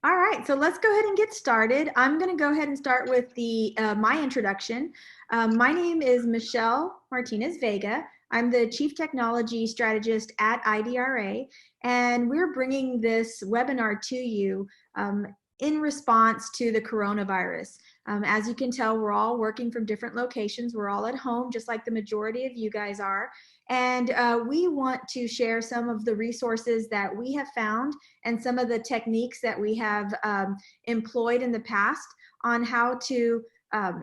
All right, so let's go ahead and get started. I'm going to go ahead and start with my introduction. My name is Michelle Martinez Vega. I'm the Chief Technology Strategist at IDRA, and we're bringing this webinar to you in response to the coronavirus. As you can tell, we're all working from different locations. We're all at home, just like the majority of you guys are. And we want to share some of the resources that we have found and some of the techniques that we have employed in the past on how to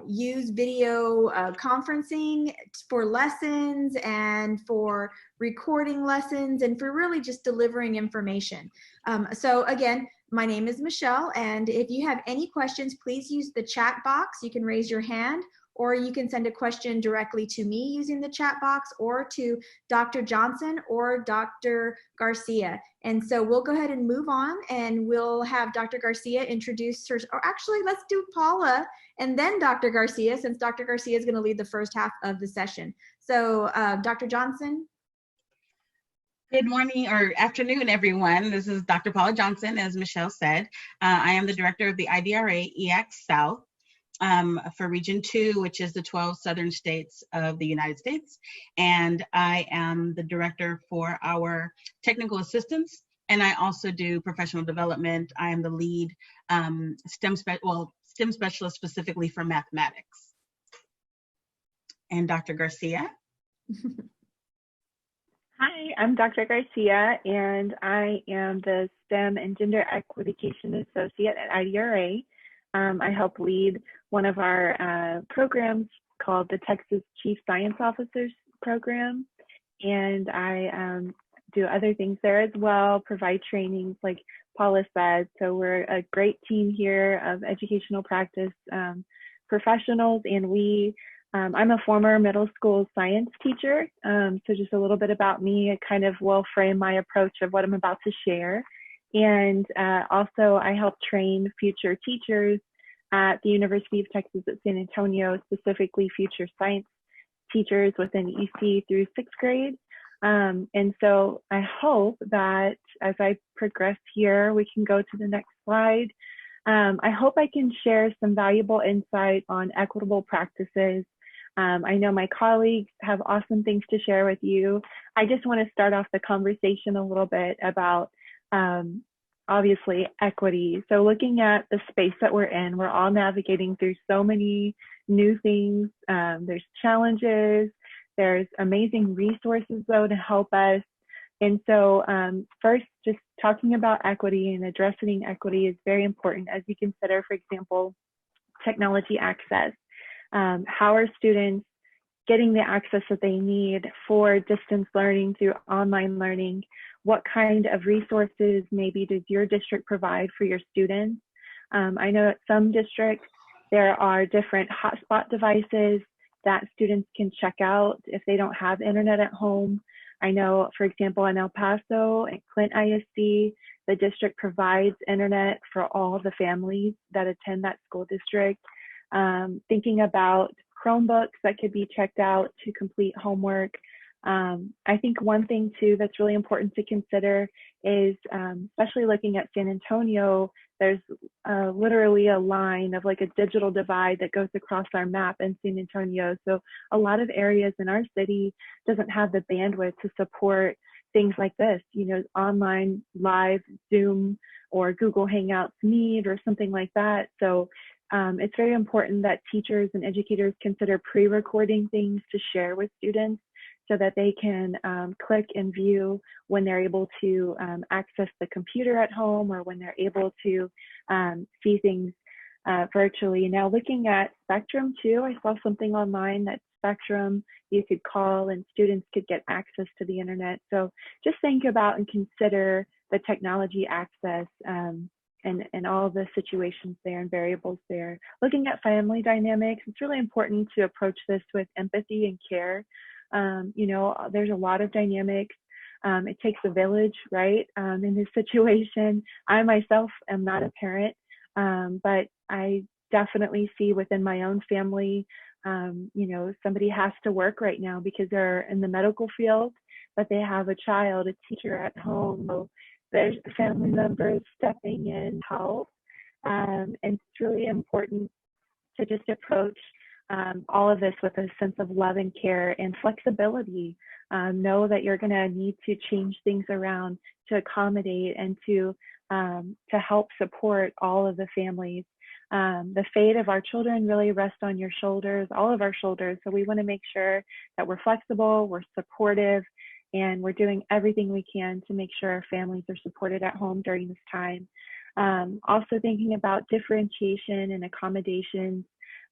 use video conferencing for lessons and for recording lessons and for really just delivering information. So again, my name is Michelle, and if you have any questions, please use the chat box. You can raise your hand, or you can send a question directly to me using the chat box, or to Dr. Johnson or Dr. Garcia. And so we'll go ahead and move on, and we'll have Dr. Garcia introduce her, or actually let's do Paula and then Dr. Garcia, since Dr. Garcia is going to lead the first half of the session. So Dr. Johnson. Good morning or afternoon, everyone. This is Dr. Paula Johnson, as Michelle said. I am the director of the IDRA EX South for Region 2, which is the 12 southern states of the United States. And I am the director for our technical assistance, and I also do professional development. I am the lead STEM specialist specifically for mathematics. And Dr. Garcia. Hi, I'm Dr. Garcia, and I am the STEM and Gender Equitation Associate at IDRA. I help lead one of our programs called the Texas Chief Science Officers Program, and I do other things there as well, provide trainings like Paula said. So we're a great team here of educational practice professionals, and I'm a former middle school science teacher, so just a little bit about me. It kind of will frame my approach of what I'm about to share. And also I help train future teachers at the University of Texas at San Antonio, specifically future science teachers within EC through 6th grade. And so I hope that as I progress here, we can go to the next slide. I hope I can share some valuable insight on equitable practices. I know my colleagues have awesome things to share with you. I just want to start off the conversation a little bit about, obviously, equity. So looking at the space that we're in, we're all navigating through so many new things. There's challenges, there's amazing resources, though, to help us. And so first, just talking about equity and addressing equity is very important as you consider, for example, technology access. How are students getting the access that they need for distance learning through online learning? What kind of resources maybe does your district provide for your students? I know at some districts, there are different hotspot devices that students can check out if they don't have internet at home. I know, for example, in El Paso and Clint ISD, the district provides internet for all the families that attend that school district. Thinking about Chromebooks that could be checked out to complete homework. I think one thing too that's really important to consider is, especially looking at San Antonio, there's literally a line of like a digital divide that goes across our map in San Antonio. So a lot of areas in our city doesn't have the bandwidth to support things like this, you know, online, live, Zoom, or Google Hangouts Meet or something like that. So it's very important that teachers and educators consider pre-recording things to share with students so that they can click and view when they're able to access the computer at home or when they're able to see things virtually. Now, looking at Spectrum too, I saw something online that Spectrum, you could call and students could get access to the internet. So just think about and consider the technology access and all the situations there and variables there. Looking at family dynamics, it's really important to approach this with empathy and care. You know, there's a lot of dynamics. It takes a village, right? In this situation, I myself am not a parent, but I definitely see within my own family, you know, somebody has to work right now because they're in the medical field, but they have a child, a teacher at home. So there's family members stepping in help. And it's really important to just approach all of this with a sense of love and care and flexibility. Know that you're going to need to change things around to accommodate and to help support all of the families. The fate of our children really rests on your shoulders, all of our shoulders. So we want to make sure that we're flexible, we're supportive, and we're doing everything we can to make sure our families are supported at home during this time. Also thinking about differentiation and accommodations.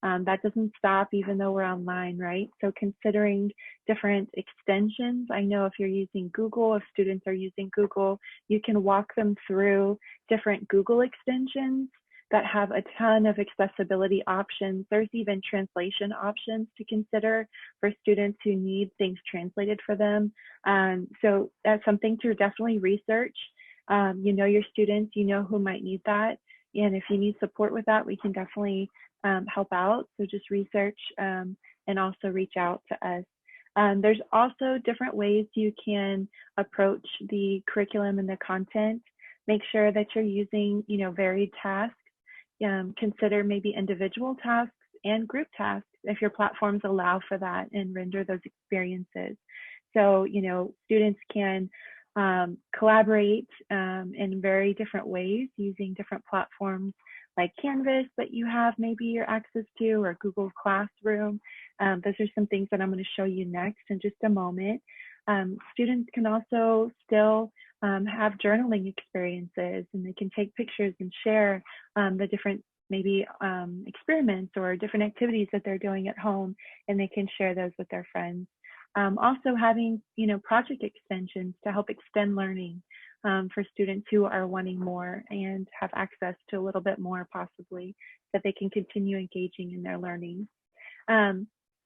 That doesn't stop even though we're online, right? So considering different extensions. I know if you're using Google, if students are using Google, you can walk them through different Google extensions that have a ton of accessibility options. There's even translation options to consider for students who need things translated for them. So that's something to definitely research. You know your students, you know who might need that. And if you need support with that, we can definitely help out. So just research and also reach out to us. There's also different ways you can approach the curriculum and the content. Make sure that you're using, varied tasks. Consider maybe individual tasks and group tasks if your platforms allow for that and render those experiences. So, students can collaborate in very different ways using different platforms like Canvas that you have maybe your access to, or Google Classroom. Those are some things that I'm going to show you next in just a moment. Students can also still have journaling experiences, and they can take pictures and share the different maybe experiments or different activities that they're doing at home, and they can share those with their friends. Also having, project extensions to help extend learning for students who are wanting more and have access to a little bit more possibly, that they can continue engaging in their learning.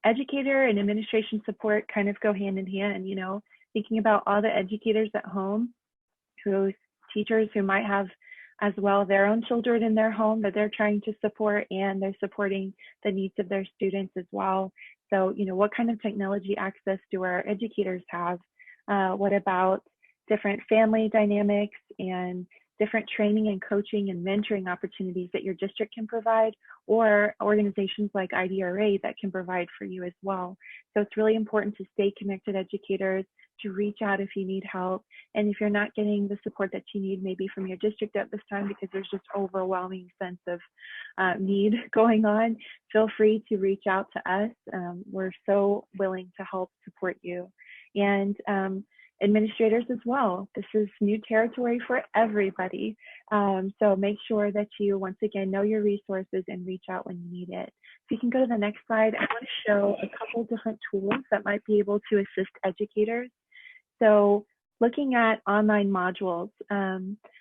Educator and administration support kind of go hand in hand, thinking about all the educators at home, whose teachers who might have as well their own children in their home that they're trying to support, and they're supporting the needs of their students as well. So, what kind of technology access do our educators have? What about different family dynamics and different training and coaching and mentoring opportunities that your district can provide, or organizations like IDRA that can provide for you as well? So it's really important to stay connected, educators, to reach out if you need help. And if you're not getting the support that you need maybe from your district at this time because there's just overwhelming sense of need going on, feel free to reach out to us. We're so willing to help support you. And administrators as well. This is new territory for everybody. So make sure that you, once again, know your resources and reach out when you need it. If you can go to the next slide, I want to show a couple different tools that might be able to assist educators. So looking at online modules,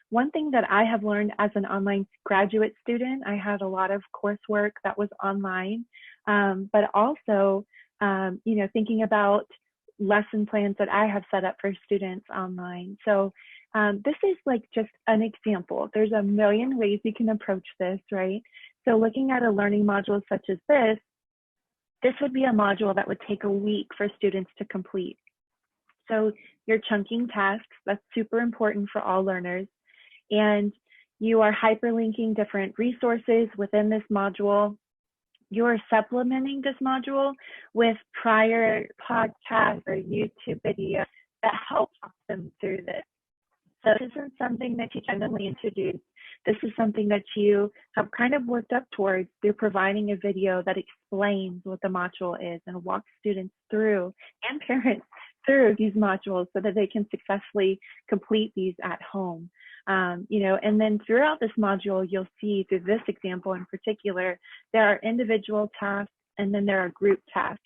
one thing that I have learned as an online graduate student, I had a lot of coursework that was online, but also, thinking about lesson plans that I have set up for students online. So this is like just an example. There's a million ways you can approach this, right? So looking at a learning module such as this would be a module that would take a week for students to complete. So you're chunking tasks, that's super important for all learners. And you are hyperlinking different resources within this module. You're supplementing this module with prior podcasts or YouTube videos that help them through this. So this isn't something that you generally introduce. This is something that you have kind of worked up towards through providing a video that explains what the module is and walks students through and parents through these modules so that they can successfully complete these at home. And then throughout this module, you'll see through this example in particular, there are individual tasks and then there are group tasks.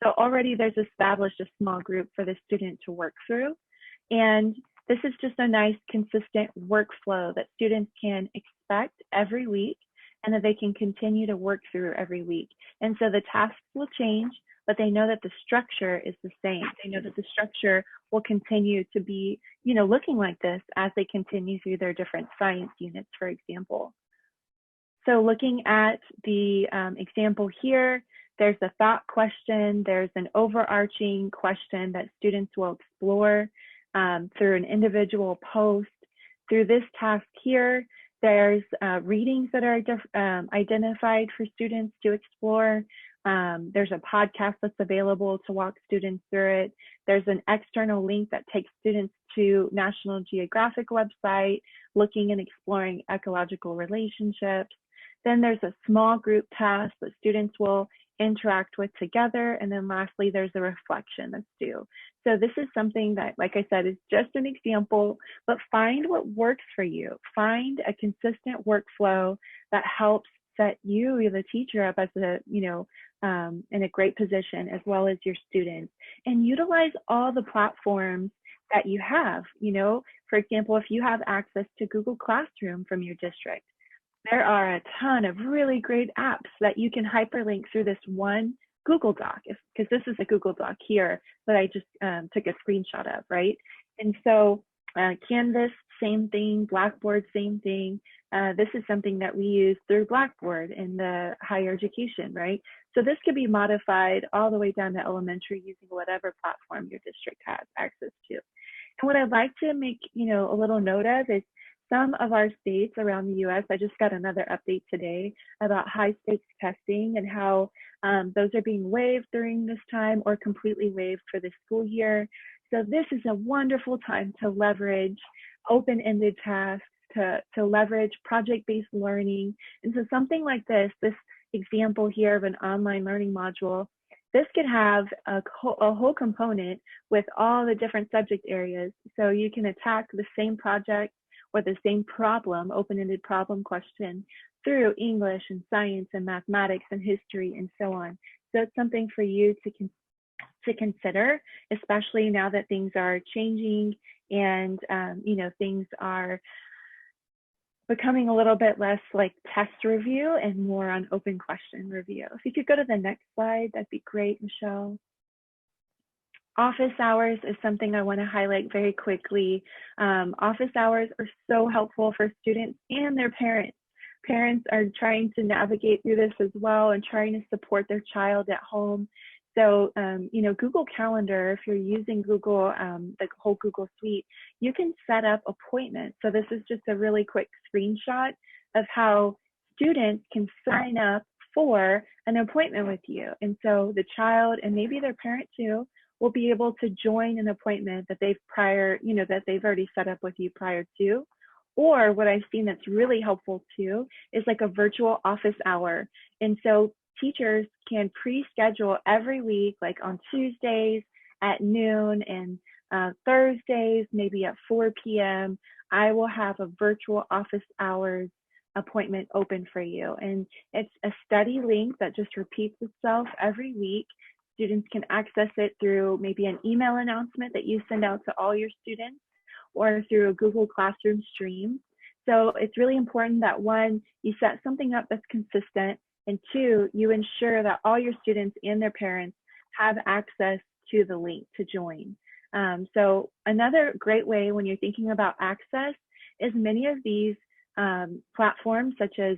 So already there's established a small group for the student to work through. And this is just a nice, consistent workflow that students can expect every week and that they can continue to work through every week. And so the tasks will change, but they know that the structure is the same. They know that the structure will continue to be, looking like this as they continue through their different science units, for example. So looking at the example here, there's a thought question, there's an overarching question that students will explore through an individual post. through this task here, there's readings that are identified for students to explore. There's a podcast that's available to walk students through it. There's an external link that takes students to National Geographic website, looking and exploring ecological relationships. Then there's a small group task that students will interact with together. And then lastly, there's a reflection that's due. So this is something that, like I said, is just an example, but find what works for you. Find a consistent workflow that helps set you, the teacher, up as a, in a great position, as well as your students, and utilize all the platforms that you have. For example, if you have access to Google Classroom from your district, there are a ton of really great apps that you can hyperlink through this one Google Doc, because this is a Google Doc here that I just took a screenshot of, right? And so Canvas, same thing, Blackboard, same thing. This is something that we use through Blackboard in the higher education, right? So this could be modified all the way down to elementary using whatever platform your district has access to. And what I'd like to make, a little note of is some of our states around the US, I just got another update today about high stakes testing and how those are being waived during this time or completely waived for the school year. So this is a wonderful time to leverage open-ended tasks, to leverage project-based learning. And so something like this example here of an online learning module, this could have a whole component with all the different subject areas. So you can attack the same project or the same problem, open-ended problem question, through English and science and mathematics and history and so on. So it's something for you to consider, especially now that things are changing and things are becoming a little bit less like test review and more on open question review. If you could go to the next slide, that'd be great, Michelle. Office hours is something I want to highlight very quickly. Office hours are so helpful for students and their parents. Parents are trying to navigate through this as well and trying to support their child at home. So, Google Calendar, if you're using Google, the whole Google suite, you can set up appointments. So this is just a really quick screenshot of how students can sign up for an appointment with you. And so the child and maybe their parent too will be able to join an appointment that they've already set up with you prior to. Or what I've seen that's really helpful too is like a virtual office hour. And so teachers can pre-schedule every week, like on Tuesdays at noon and Thursdays, maybe at 4 p.m. I will have a virtual office hours appointment open for you. And it's a study link that just repeats itself every week. Students can access it through maybe an email announcement that you send out to all your students or through a Google Classroom stream. So it's really important that one, you set something up that's consistent, and two, you ensure that all your students and their parents have access to the link to join. So another great way when you're thinking about access is many of these platforms such as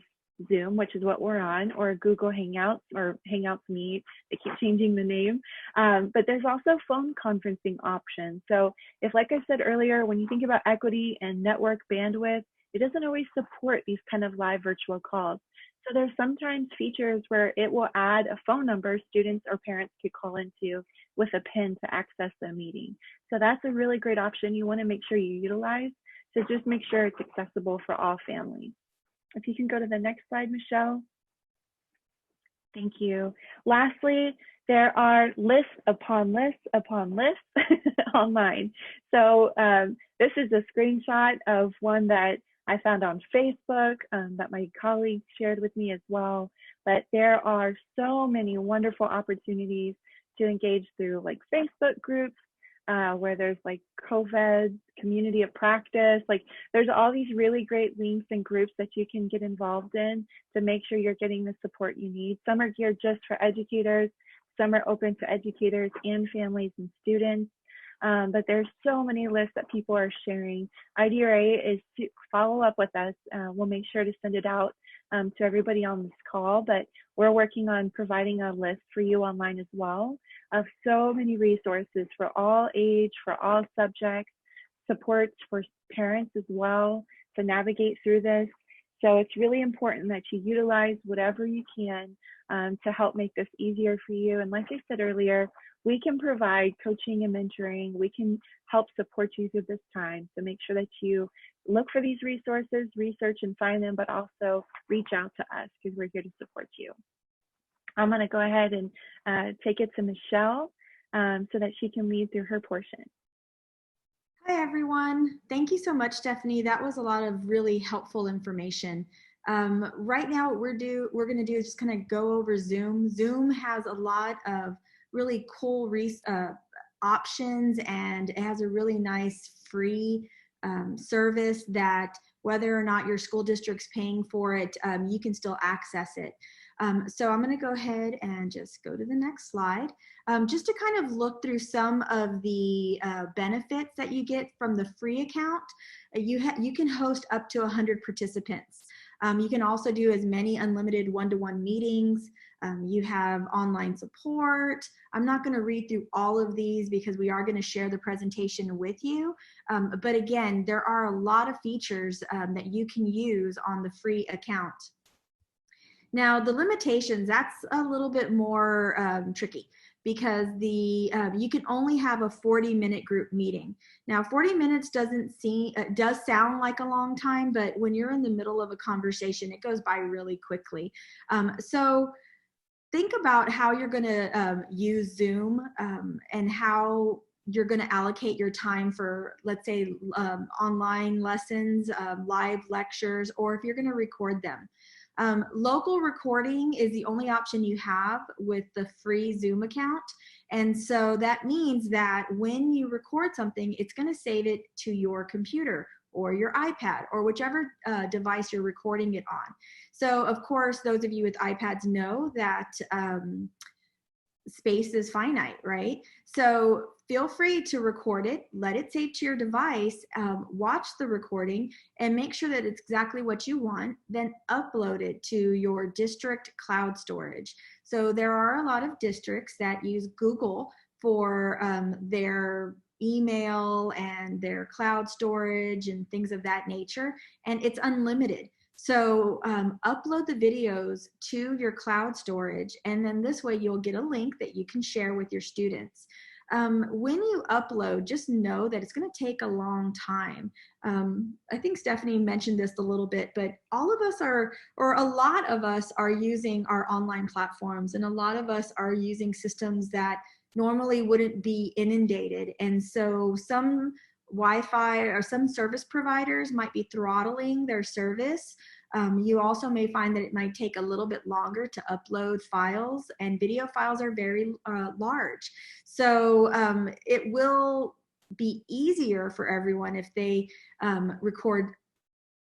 Zoom, which is what we're on, or Google Hangouts or Hangouts Meet. They keep changing the name. But there's also phone conferencing options. So if, like I said earlier, when you think about equity and network bandwidth, it doesn't always support these kind of live virtual calls. So there's sometimes features where it will add a phone number students or parents could call into with a PIN to access the meeting. So that's a really great option you want to make sure you utilize. So just make sure it's accessible for all families. If you can go to the next slide, Michelle. Thank you. Lastly, there are lists upon lists upon lists online. So this is a screenshot of one that I found on Facebook that my colleague shared with me as well. But there are so many wonderful opportunities to engage through like Facebook groups, where there's like COVID, community of practice, like there's all these really great links and groups that you can get involved in to make sure you're getting the support you need. Some are geared just for educators, some are open to educators and families and students. But there's so many lists that people are sharing. IDRA is to follow up with us. We'll make sure to send it out to everybody on this call, but we're working on providing a list for you online as well of so many resources for all age, for all subjects. supports for parents as well to navigate through this. So it's really important that you utilize whatever you can to help make this easier for you. And like I said earlier, we can provide coaching and mentoring. We can help support you through this time. So make sure that you look for these resources, research and find them, but also reach out to us because we're here to support you. I'm going to go ahead and take it to Michelle so that she can lead through her portion. Hi, everyone. Thank you so much, Stephanie. That was a lot of really helpful information. Right now, what we're going to do is just kind of go over Zoom. Zoom has a lot of really cool options, and it has a really nice free service that whether or not your school district's paying for it, you can still access it. So I'm going to go ahead and just go to the next slide. Just to kind of look through some of the benefits that you get from the free account. You can host up to 100 participants. You can also do as many unlimited one-to-one meetings. You have online support. I'm not going to read through all of these because we are going to share the presentation with you. But again, there are a lot of features that you can use on the free account. Now, the limitations, that's a little bit more tricky because you can only have a 40-minute group meeting. Now, 40 minutes does sound like a long time, but when you're in the middle of a conversation, it goes by really quickly. So think about how you're going to use Zoom and how you're going to allocate your time for, let's say, online lessons, live lectures, or if you're going to record them. Local recording is the only option you have with the free Zoom account. And so that means that when you record something, it's going to save it to your computer or your iPad or whichever device you're recording it on. So of course, those of you with iPads know that space is finite, right? So feel free to record it, let it save to your device, watch the recording and make sure that it's exactly what you want, then upload it to your district cloud storage. So there are a lot of districts that use Google for their email and their cloud storage and things of that nature, and it's unlimited. So upload the videos to your cloud storage, and then this way you'll get a link that you can share with your students. When you upload, just know that it's going to take a long time. I think Stephanie mentioned this a little bit, but all of us are, or a lot of us are using our online platforms, and a lot of us are using systems that normally wouldn't be inundated. And so some Wi-Fi or some service providers might be throttling their service. You also may find that it might take a little bit longer to upload files, and video files are very large. So it will be easier for everyone if they record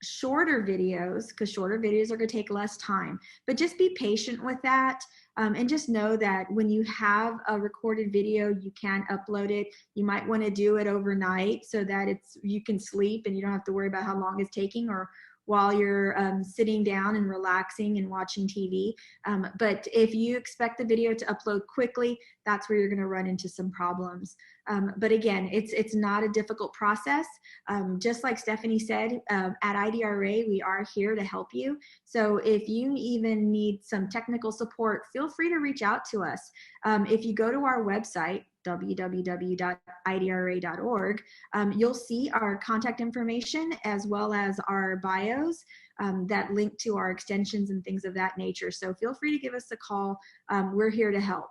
shorter videos, because shorter videos are going to take less time. But just be patient with that. And just know that when you have a recorded video, you can upload it. You might want to do it overnight so that you can sleep and you don't have to worry about how long it's taking, or while you're sitting down and relaxing and watching TV. But if you expect the video to upload quickly, that's where you're going to run into some problems. But again, it's not a difficult process. Just like Stephanie said, at IDRA, we are here to help you. So if you even need some technical support, feel free to reach out to us. If you go to our website, www.idra.org, you'll see our contact information as well as our bios that link to our extensions and things of that nature. So feel free to give us a call. We're here to help.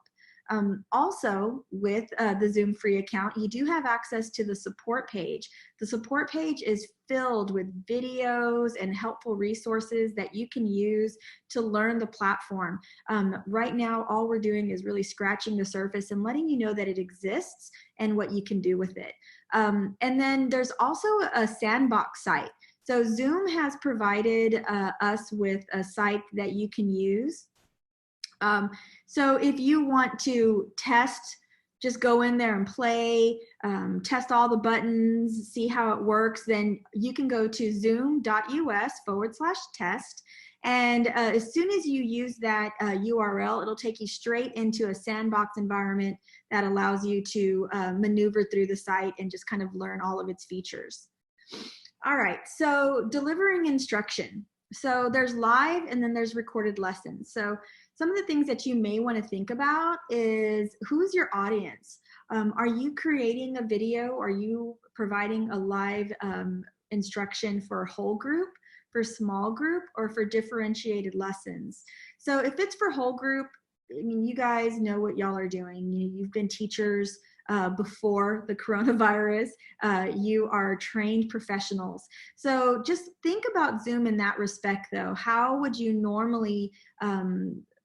Also, with the Zoom free account, you do have access to the support page. The support page is filled with videos and helpful resources that you can use to learn the platform. Right now, all we're doing is really scratching the surface and letting you know that it exists and what you can do with it. And then there's also a sandbox site. So Zoom has provided us with a site that you can use. So if you want to test, just go in there and play, test all the buttons, see how it works, then you can go to zoom.us/test, And as soon as you use that URL, it'll take you straight into a sandbox environment that allows you to maneuver through the site and just kind of learn all of its features. All right, so delivering instruction. So there's live and then there's recorded lessons. So some of the things that you may want to think about is, who's your audience? Are you creating a video? Are you providing a live instruction for whole group, for small group, or for differentiated lessons? So if it's for whole group, I mean, you guys know what y'all are doing. You've been teachers before the coronavirus. You are trained professionals. So just think about Zoom in that respect, though. How would you normally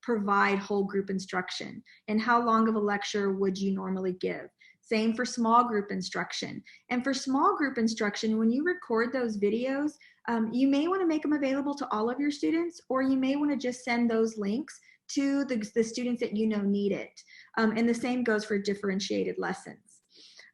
provide whole group instruction? And how long of a lecture would you normally give? Same for small group instruction. And for small group instruction, when you record those videos, you may want to make them available to all of your students, or you may want to just send those links to the students that you know need it. And the same goes for differentiated lessons.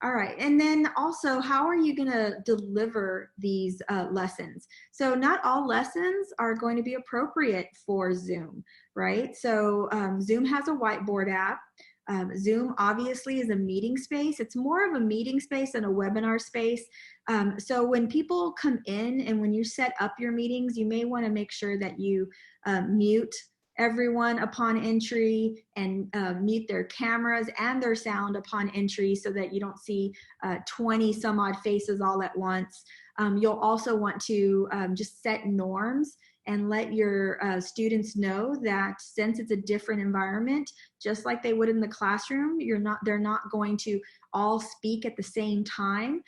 All right, and then also, how are you gonna deliver these lessons? So not all lessons are going to be appropriate for Zoom, right? So Zoom has a whiteboard app. Zoom obviously is a meeting space. It's more of a meeting space than a webinar space. So when people come in and when you set up your meetings, you may wanna make sure that you mute everyone upon entry and mute their cameras and their sound upon entry so that you don't see 20 some odd faces all at once. You'll also want to just set norms and let your students know that since it's a different environment, just like they would in the classroom, they're not going to all speak at the same time.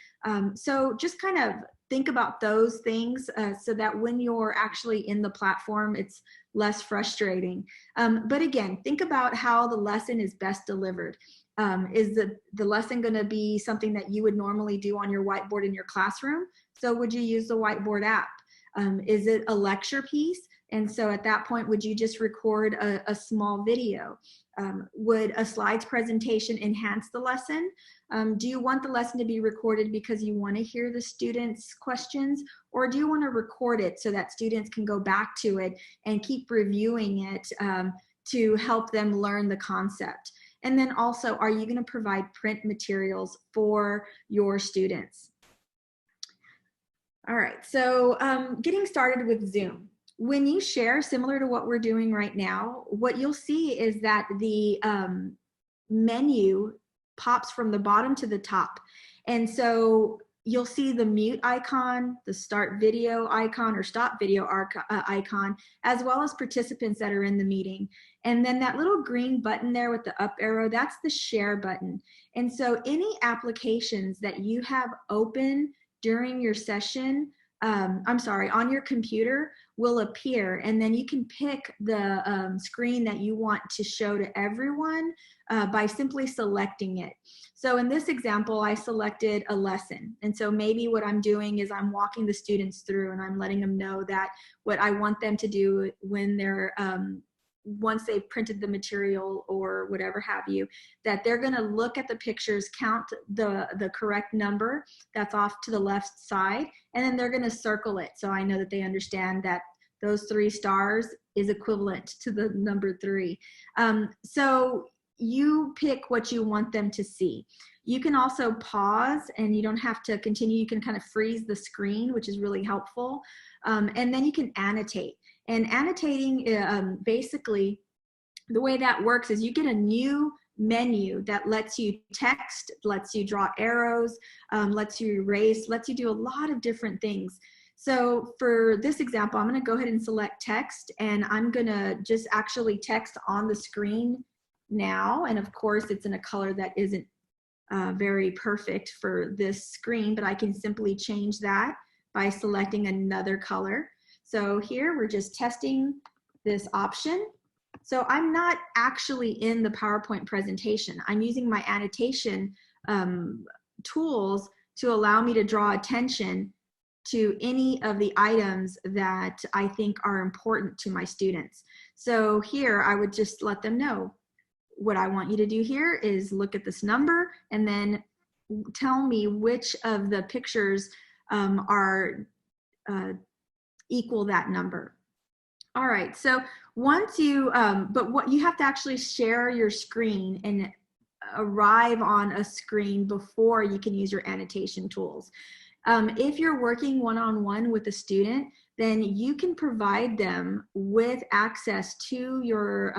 So just kind of think about those things so that when you're actually in the platform, it's less frustrating. But again, think about how the lesson is best delivered. Is the lesson going to be something that you would normally do on your whiteboard in your classroom? So would you use the whiteboard app? Is it a lecture piece? And so at that point, would you just record a small video? Would a slides presentation enhance the lesson? Do you want the lesson to be recorded because you want to hear the students' questions, or do you want to record it so that students can go back to it and keep reviewing it to help them learn the concept? And then also, are you going to provide print materials for your students? All right, so getting started with Zoom. When you share, similar to what we're doing right now, what you'll see is that the menu pops from the bottom to the top. And so you'll see the mute icon, the start video icon or stop video icon, as well as participants that are in the meeting. And then that little green button there with the up arrow, that's the share button. And so any applications that you have open during your session, on your computer will appear, and then you can pick the screen that you want to show to everyone by simply selecting it. So in this example, I selected a lesson. And so maybe what I'm doing is I'm walking the students through and I'm letting them know that what I want them to do when they're once they've printed the material or whatever have you, that they're going to look at the pictures, count the correct number that's off to the left side, and then they're going to circle it. So I know that they understand that those 3 stars is equivalent to the number 3. So you pick what you want them to see. You can also pause and you don't have to continue. You can kind of freeze the screen, which is really helpful. And then you can annotate. And annotating, basically, the way that works is you get a new menu that lets you text, lets you draw arrows, lets you erase, lets you do a lot of different things. So for this example, I'm going to go ahead and select text, and I'm going to just actually text on the screen now. And of course, it's in a color that isn't very perfect for this screen, but I can simply change that by selecting another color. So here we're just testing this option. So I'm not actually in the PowerPoint presentation. I'm using my annotation tools to allow me to draw attention to any of the items that I think are important to my students. So here I would just let them know, what I want you to do here is look at this number and then tell me which of the pictures are equal that number. All right, so once you, but what you have to actually share your screen and arrive on a screen before you can use your annotation tools. If you're working one-on-one with a student, then you can provide them with access to your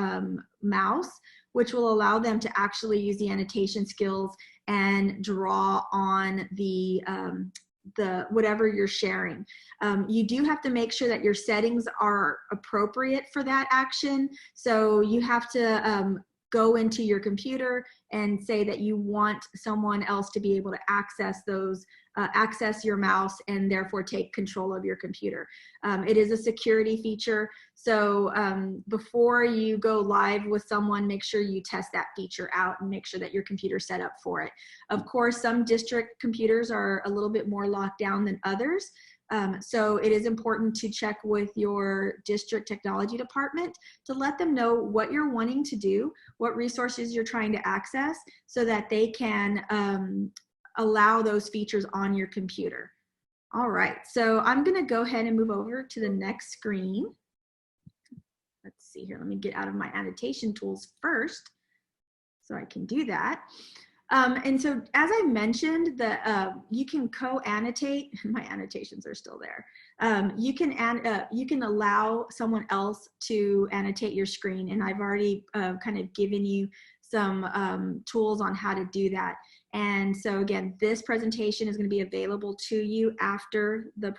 mouse, which will allow them to actually use the annotation skills and draw on the whatever you're sharing. You do have to make sure that your settings are appropriate for that action. So you have to go into your computer and say that you want someone else to be able to access those, access your mouse and therefore take control of your computer. It is a security feature. So before you go live with someone, make sure you test that feature out and make sure that your computer's set up for it. Of course, some district computers are a little bit more locked down than others. So it is important to check with your district technology department to let them know what you're wanting to do, what resources you're trying to access, so that they can allow those features on your computer. All right, so I'm gonna go ahead and move over to the next screen. Let's see here, let me get out of my annotation tools first so I can do that. And so, as I mentioned, you can co-annotate. My annotations are still there. You can allow someone else to annotate your screen, and I've already kind of given you some tools on how to do that. And so, again, this presentation is going to be available to you after the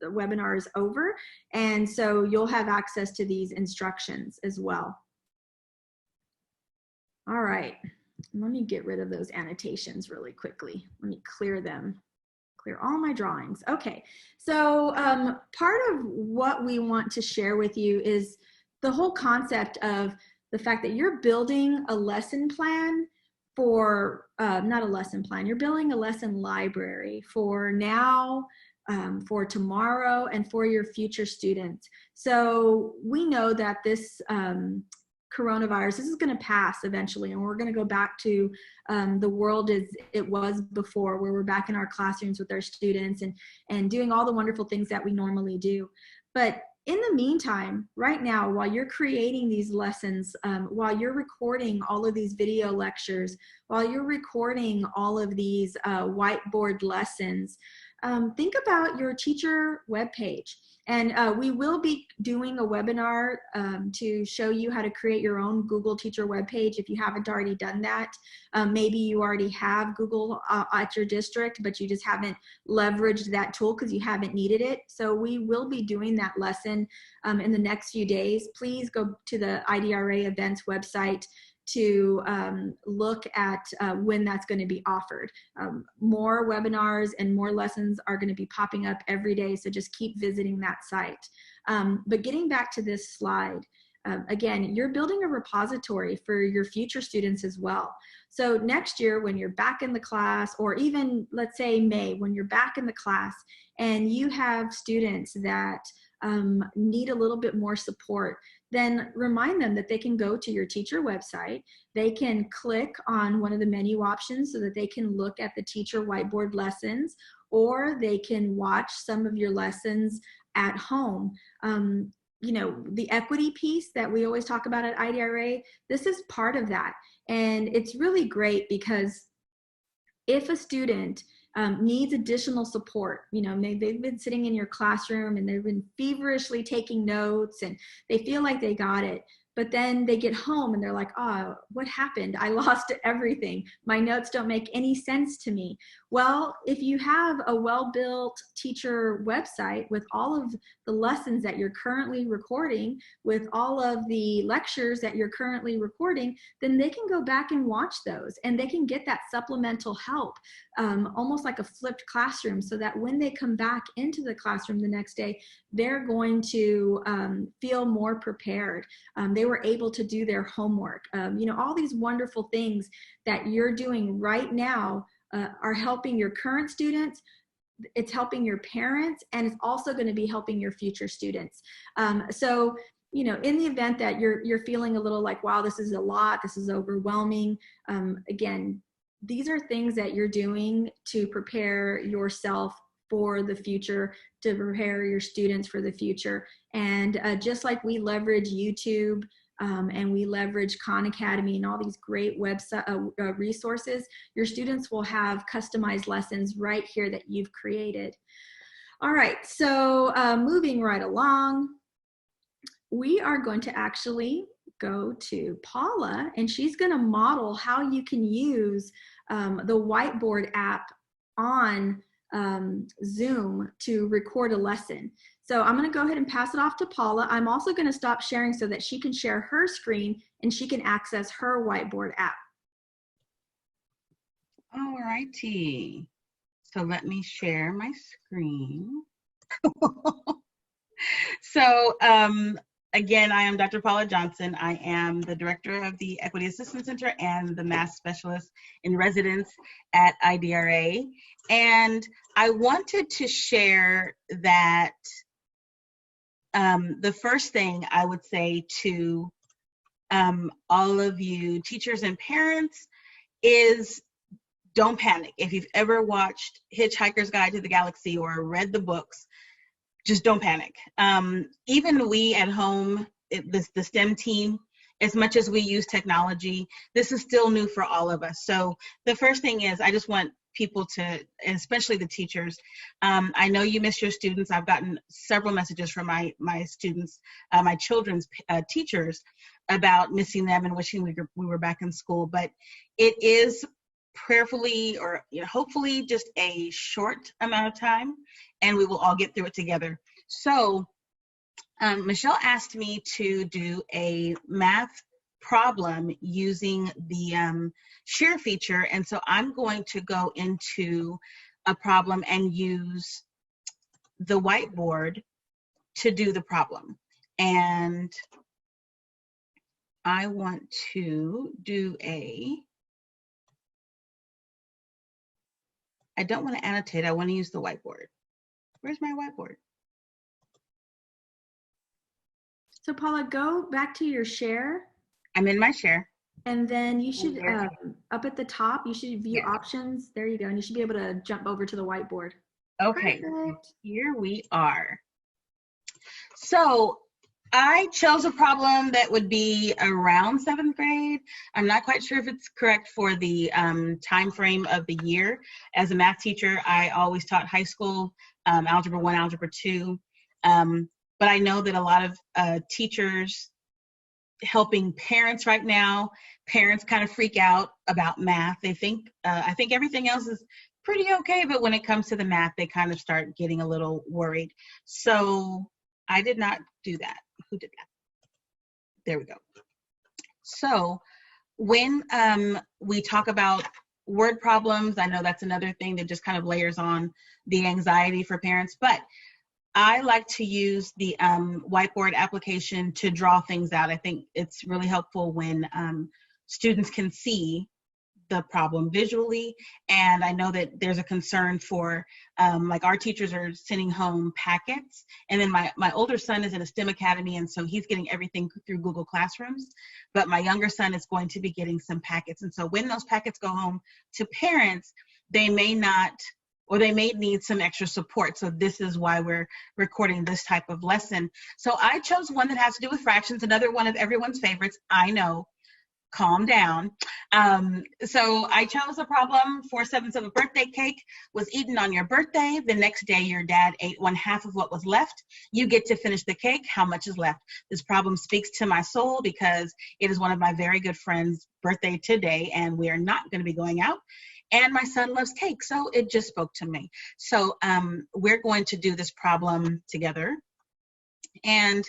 webinar is over, and so you'll have access to these instructions as well. All right. Let me get rid of those annotations really quickly. Let me clear them, clear all my drawings. Okay, so part of what we want to share with you is the whole concept of the fact that you're building a lesson plan for, not a lesson plan, you're building a lesson library for now, for tomorrow, and for your future students. So we know that this coronavirus, this is going to pass eventually, and we're going to go back to the world as it was before, where we're back in our classrooms with our students and doing all the wonderful things that we normally do. But in the meantime, right now, while you're creating these lessons, while you're recording all of these video lectures, while you're recording all of these whiteboard lessons, think about your teacher webpage. And we will be doing a webinar to show you how to create your own Google Teacher webpage if you haven't already done that. Maybe you already have Google at your district, but you just haven't leveraged that tool because you haven't needed it. So we will be doing that lesson in the next few days. Please go to the IDRA events website to look at when that's going to be offered. More webinars and more lessons are going to be popping up every day, so just keep visiting that site. But getting back to this slide, again, you're building a repository for your future students as well. So next year, when you're back in the class, or even let's say May, when you're back in the class and you have students that need a little bit more support, then remind them that they can go to your teacher website. They can click on one of the menu options so that they can look at the teacher whiteboard lessons, or they can watch some of your lessons at home. You know, the equity piece that we always talk about at IDRA, this is part of that. And it's really great because if a student needs additional support, you know, they've been sitting in your classroom and they've been feverishly taking notes and they feel like they got it, but then they get home and they're like, oh, what happened? I lost everything. My notes don't make any sense to me. Well, if you have a well-built teacher website with all of the lessons that you're currently recording, with all of the lectures that you're currently recording, then they can go back and watch those and they can get that supplemental help, almost like a flipped classroom, so that when they come back into the classroom the next day, they're going to feel more prepared. They were able to do their homework. You know, all these wonderful things that you're doing right now are helping your current students, it's helping your parents, and it's also going to be helping your future students. So, you know, in the event that you're feeling a little like, wow, this is a lot, this is overwhelming, again, these are things that you're doing to prepare yourself for the future, to prepare your students for the future. And just like we leverage YouTube and we leverage Khan Academy and all these great website resources, your students will have customized lessons right here that you've created. All right, so moving right along, we are going to actually go to Paula, and she's going to model how you can use the whiteboard app on Zoom to record a lesson. So I'm going to go ahead and pass it off to Paula. I'm also going to stop sharing so that she can share her screen and she can access her whiteboard app. All righty. So let me share my screen. So again, I am Dr. Paula Johnson. I am the director of the Equity Assistance Center and the Math Specialist in Residence at IDRA. And I wanted to share that the first thing I would say to all of you teachers and parents is don't panic. If you've ever watched Hitchhiker's Guide to the Galaxy or read the books, just don't panic. Even we at home, the STEM team, as much as we use technology, this is still new for all of us. So the first thing is I just want people to, especially the teachers, I know you miss your students. I've gotten several messages from my students, my children's teachers about missing them and wishing we were back in school. But it is prayerfully or hopefully just a short amount of time, and we will all get through it together. So Michelle asked me to do a math problem using the share feature, and so I'm going to go into a problem and use the whiteboard to do the problem. And I want to do I don't want to annotate, I want to use the whiteboard. Where's my whiteboard? So Paula, go back to your share. I'm in my share. And then you should, up at the top, you should view options. There you go. And you should be able to jump over to the whiteboard. Okay, Perfect. Here we are. So I chose a problem that would be around 7th grade. I'm not quite sure if it's correct for the time frame of the year. As a math teacher, I always taught high school, Algebra 1, Algebra 2. But I know that a lot of teachers helping parents right now, parents kind of freak out about math. They think, I think everything else is pretty okay, but when it comes to the math, they kind of start getting a little worried. So I did not do that. Who did that? There we go. So when we talk about word problems, I know that's another thing that just kind of layers on the anxiety for parents, but I like to use the whiteboard application to draw things out. I think it's really helpful when students can see the problem visually. And I know that there's a concern for, like our teachers are sending home packets. And then my older son is in a STEM academy, and so he's getting everything through Google Classrooms. But my younger son is going to be getting some packets. And so when those packets go home to parents, they may not, or they may need some extra support. So this is why we're recording this type of lesson. So I chose one that has to do with fractions, another one of everyone's favorites. I know, calm down. So I chose a problem. 4/7 of a birthday cake was eaten on your birthday. The next day, your dad ate 1/2 of what was left. You get to finish the cake. How much is left? This problem speaks to my soul because it is one of my very good friends' birthday today, and we are not going to be going out. And my son loves cake, so it just spoke to me. So we're going to do this problem together. And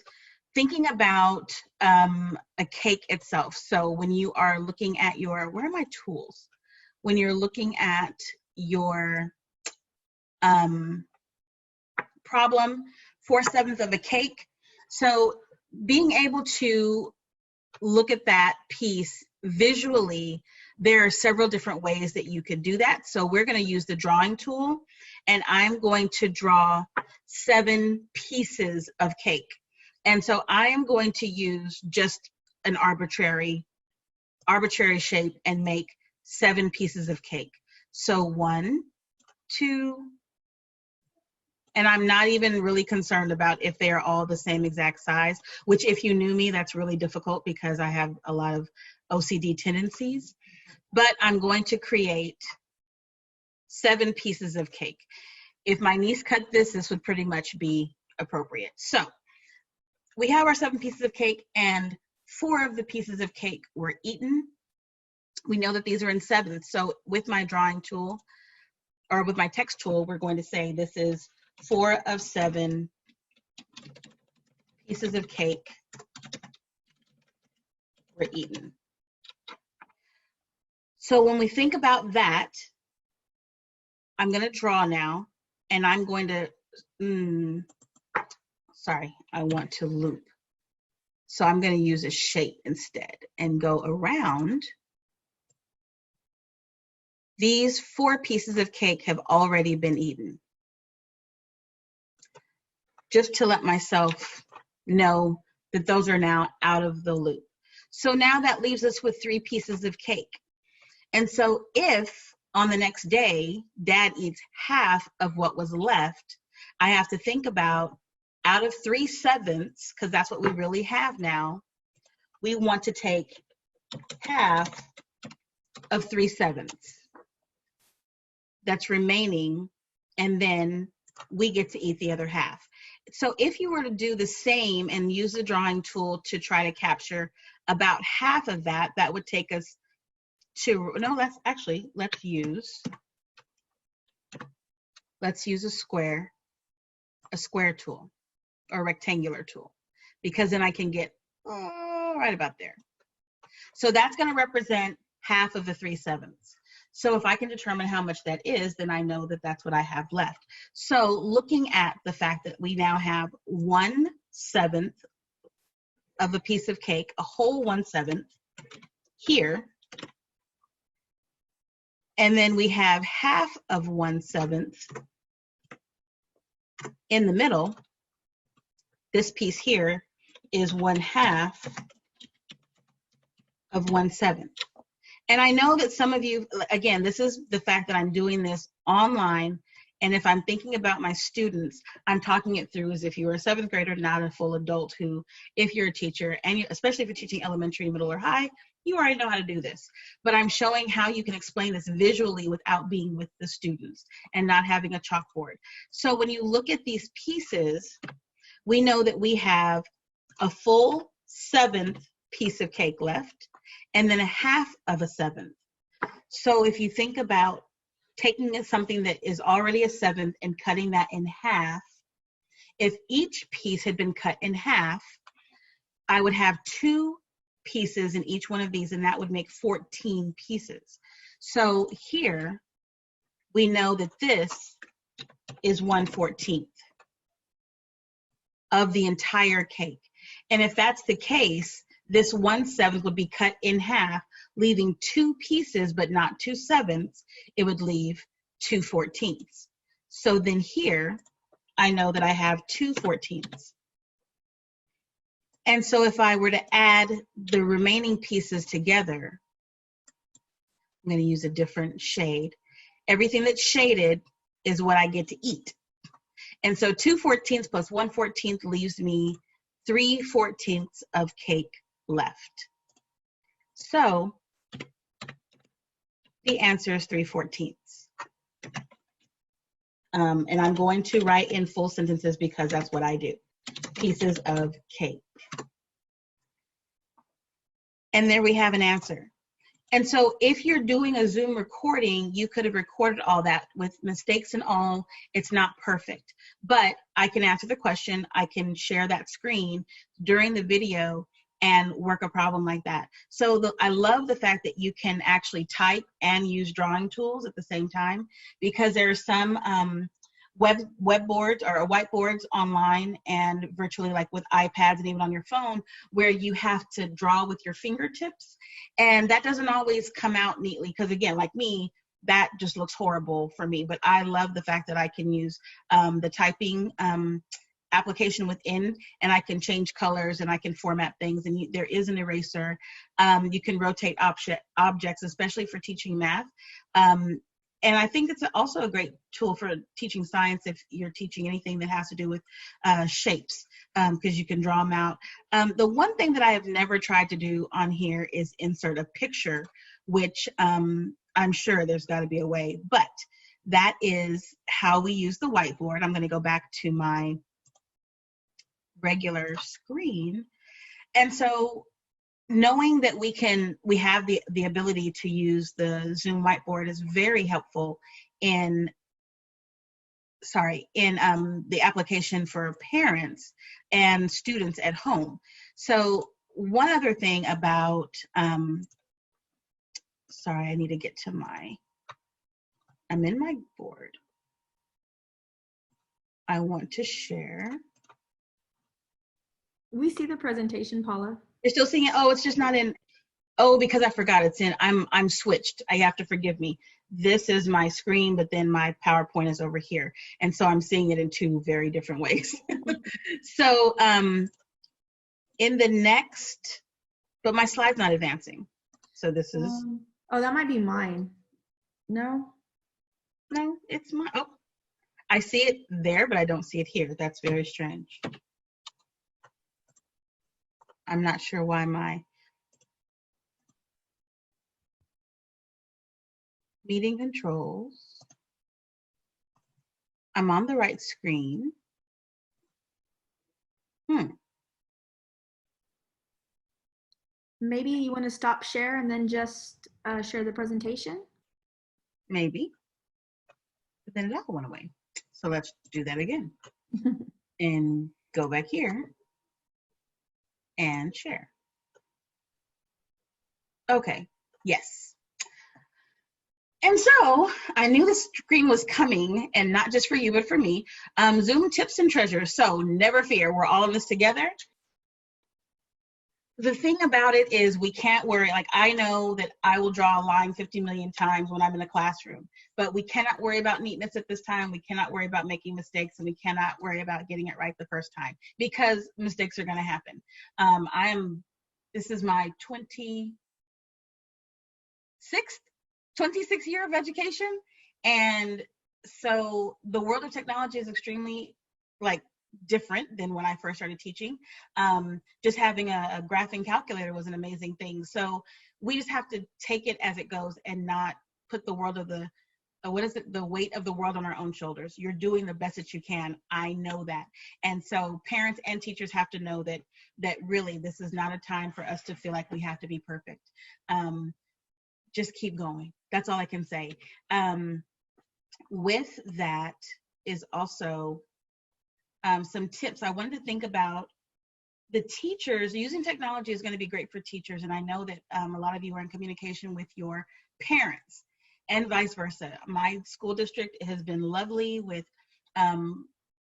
thinking about a cake itself. So when you are looking at your, where are my tools? When you're looking at your problem, 4/7 of a cake. So being able to look at that piece visually, there are several different ways that you could do that. So we're going to use the drawing tool, and I'm going to draw 7 pieces of cake. And so I am going to use just an arbitrary shape and make 7 pieces of cake. So 1, 2, And I'm not even really concerned about if they are all the same exact size, which if you knew me, that's really difficult because I have a lot of OCD tendencies. But I'm going to create 7 pieces of cake. If my niece cut this, this would pretty much be appropriate. So we have our 7 pieces of cake, and 4 of the pieces of cake were eaten. We know that these are in 7. So with my drawing tool, or with my text tool, we're going to say this is 4 of 7 pieces of cake were eaten. So when we think about that, I'm going to draw now, and I'm going to, sorry, I want to loop. So I'm going to use a shape instead and go around. These 4 pieces of cake have already been eaten. Just to let myself know that those are now out of the loop. So now that leaves us with 3 pieces of cake. And so if on the next day, Dad eats half of what was left, I have to think about out of 3/7, because that's what we really have now, we want to take half of 3/7 that's remaining, and then we get to eat the other half. So if you were to do the same and use the drawing tool to try to capture about half of that, that would take us to, no, let's use a square tool or rectangular tool, because then I can get right about there. So that's going to represent half of the 3/7. So if I can determine how much that is, then I know that that's what I have left. So looking at the fact that we now have 1/7 of a piece of cake, a whole 1/7 here, and then we have half of 1/7 in the middle. This piece here is 1/2 of 1/7. And I know that some of you, again, this is the fact that I'm doing this online. And if I'm thinking about my students, I'm talking it through as if you were a 7th grader, not a full adult who, if you're a teacher, and especially if you're teaching elementary, middle, or high, you already know how to do this. But I'm showing how you can explain this visually without being with the students and not having a chalkboard. So when you look at these pieces, we know that we have a full 7th piece of cake left, and then a half of a 7th. So if you think about taking something that is already a 7th and cutting that in half, if each piece had been cut in half, I would have 2 pieces in each one of these, and that would make 14 pieces. So here, we know that this is 1/14 of the entire cake. And if that's the case, this 1/7 would be cut in half, leaving 2 pieces, but not 2/7. It would leave 2/14. So then here, I know that I have 2/14. And so if I were to add the remaining pieces together, I'm going to use a different shade. Everything that's shaded is what I get to eat. And so 2/14 plus 1/14 leaves me 3/14 of cake left. So the answer is 3/14. And I'm going to write in full sentences because that's what I do. Pieces of cake. And there we have an answer. And so if you're doing a Zoom recording, you could have recorded all that with mistakes and all. It's not perfect, but I can answer the question. I can share that screen during the video and work a problem like that. So I love the fact that you can actually type and use drawing tools at the same time, because there are some web boards or whiteboards online and virtually, like with iPads and even on your phone, where you have to draw with your fingertips, and that doesn't always come out neatly, because again, like me, that just looks horrible for me. But I love the fact that I can use the typing application within, and I can change colors and I can format things, and there is an eraser. You can rotate objects, especially for teaching math. And I think it's also a great tool for teaching science if you're teaching anything that has to do with shapes, because you can draw them out. The one thing that I have never tried to do on here is insert a picture, which I'm sure there's got to be a way, but that is how we use the whiteboard. I'm going to go back to my regular screen. And so knowing that we have the ability to use the Zoom whiteboard is very helpful in the application for parents and students at home. So one other thing about, sorry, I need to get to I'm in my board. I want to share. We see the presentation, Paula. You're still seeing it? Oh, it's just not in. Oh, because I forgot it's in. I'm switched. I have to forgive me. This is my screen, but then my PowerPoint is over here. And so I'm seeing it in two very different ways. So in the next, but my slide's not advancing. So this is. Oh, that might be mine. No, it's my, oh, I see it there, but I don't see it here. That's very strange. I'm not sure why my meeting controls. I'm on the right screen. Maybe you want to stop share and then just share the presentation? Maybe. But then it all went away. So let's do that again. And go back here and share. Okay, yes. And so I knew the screen was coming, and not just for you, but for me. Zoom tips and treasures. So never fear, we're all in this together. The thing about it is we can't worry. Like, I know that I will draw a line 50 million times when I'm in a classroom, but we cannot worry about neatness at this time. We cannot worry about making mistakes, and we cannot worry about getting it right the first time, because mistakes are going to happen. This is my 26th year of education. And so the world of technology is extremely different than when I first started teaching. Just having a graphing calculator was an amazing thing. So we just have to take it as it goes and not put the world of the weight of the world on our own shoulders. You're doing the best that you can. I know that. And so parents and teachers have to know that really this is not a time for us to feel like we have to be perfect. Just keep going. That's all I can say. With that is also some tips. I wanted to think about the teachers. Using technology is going to be great for teachers, and I know that a lot of you are in communication with your parents and vice versa. My school district has been lovely with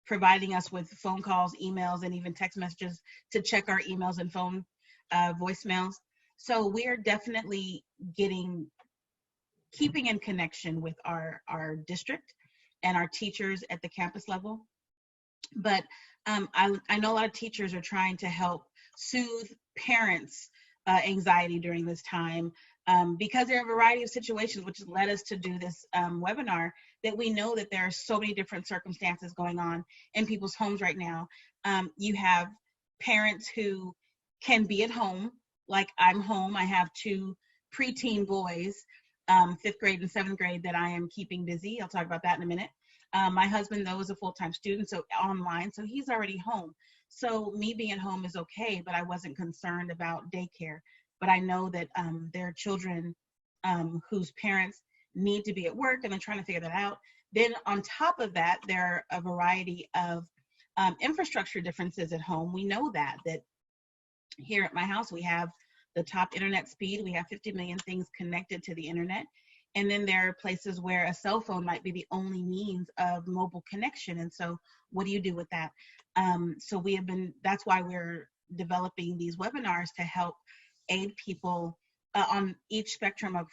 providing us with phone calls, emails, and even text messages to check our emails and phone voicemails. So we are definitely keeping in connection with our district and our teachers at the campus level. But I know a lot of teachers are trying to help soothe parents' anxiety during this time, because there are a variety of situations, which led us to do this webinar, that we know that there are so many different circumstances going on in people's homes right now. You have parents who can be at home, like I'm home. I have two preteen boys, 5th grade and 7th grade, that I am keeping busy. I'll talk about that in a minute. My husband, though, is a full-time student, so online, so he's already home. So me being at home is okay, but I wasn't concerned about daycare. But I know that there are children whose parents need to be at work, and they're trying to figure that out. Then on top of that, there are a variety of infrastructure differences at home. We know that here at my house, we have the top internet speed. We have 50 million things connected to the internet. And then there are places where a cell phone might be the only means of mobile connection. And so what do you do with that? So that's why we're developing these webinars to help aid people on each spectrum of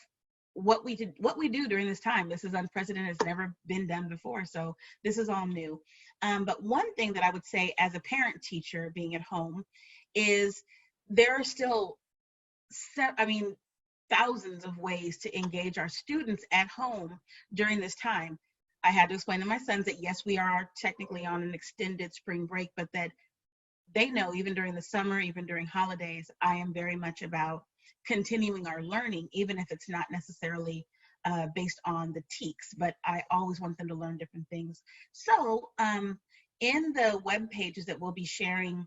what we do during this time. This is unprecedented. It's never been done before. So this is all new. But one thing that I would say as a parent teacher being at home is there are still, thousands of ways to engage our students at home during this time. I had to explain to my sons that yes, we are technically on an extended spring break, but that they know even during the summer, even during holidays, I am very much about continuing our learning, even if it's not necessarily based on the TEKS, but I always want them to learn different things. So in the web pages that we'll be sharing,